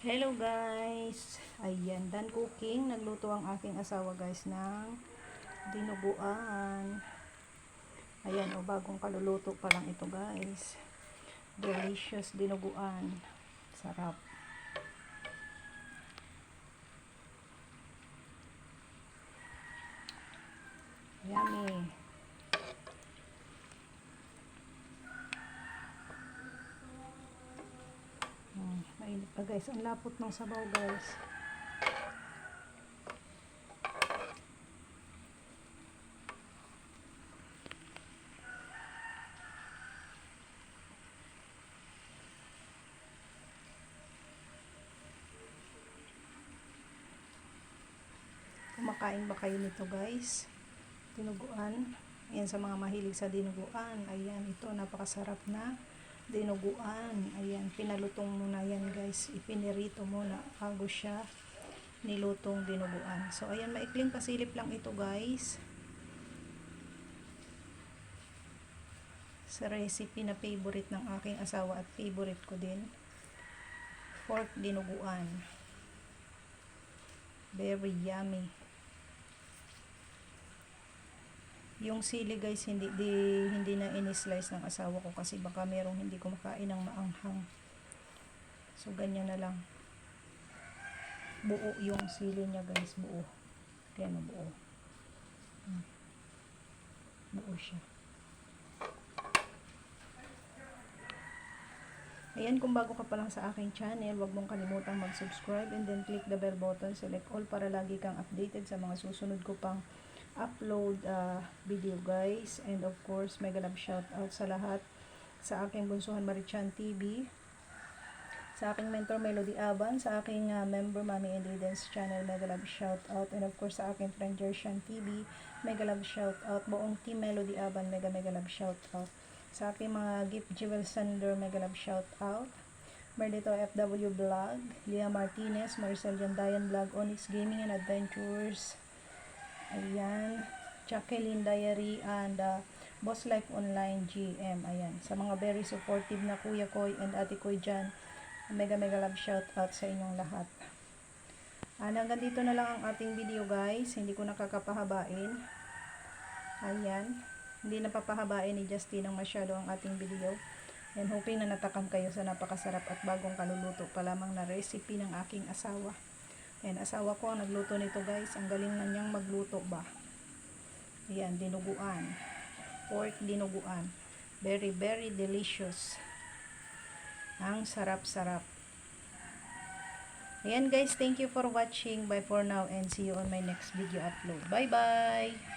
Hello guys, ayan, done cooking. Nagluto ang aking asawa guys ng dinuguan. Ayan, o bagong kaluluto pa lang ito guys. Delicious dinuguan. Sarap. Yummy. Mainit pa guys. Ang lapot ng sabaw guys. Kumakain ba kayo nito guys? Dinuguan. Ayan, sa mga mahilig sa dinuguan. Ayan, ito napakasarap na dinuguan. Ayan, pinalutong muna yan guys. Ipinirito muna bago siya nilutong dinuguan. So ayan, maikling pasilip lang ito guys. Sa recipe na favorite ng aking asawa at favorite ko din. Pork dinuguan. Very yummy. Yung sili guys, hindi na ini-slice ng asawa ko kasi baka merong hindi kumakain ng maanghang. So ganyan na lang. Buo yung sili niya guys, buo. Kaya buo. Buo siya. Ayan, kung bago ka pa lang sa aking channel, huwag mong kalimutang mag-subscribe and then click the bell button, select all para lagi kang updated sa mga susunod ko pang upload video guys. And of course, mega love shout out sa lahat, sa aking bunsuhan Marichan TV, sa aking mentor Melody Aban, sa aking member Mami and Eden's channel, mega love shout out, and of course sa aking friend Jershan TV, mega love shout out. Buong team Melody Aban, mega love shout out. Sa aking mga gift jewel sender, mega love shout out. Merdito FW Vlog, Lia Martinez, Maricel Jandayan Vlog, Onyx Gaming and Adventures, ayan, Jacqueline Diary, and Boss Life Online GM. Ayan, sa mga very supportive na kuya ko and ate ko dyan, mega love shout out sa inyong lahat. Hanggang dito na lang ang ating video guys, hindi ko nakakapahabain. Ayan, hindi napapahabain ni Justin ng masyado ang ating video. And hoping na natakam kayo sa napakasarap at bagong kaluluto pa lamang na recipe ng aking asawa. And asawa ko ang nagluto nito guys. Ang galing na niyang magluto ba. Ayan, dinuguan. Pork dinuguan. Very delicious. Ang sarap-sarap. Ayan guys, thank you for watching. Bye for now and see you on my next video upload. Bye bye!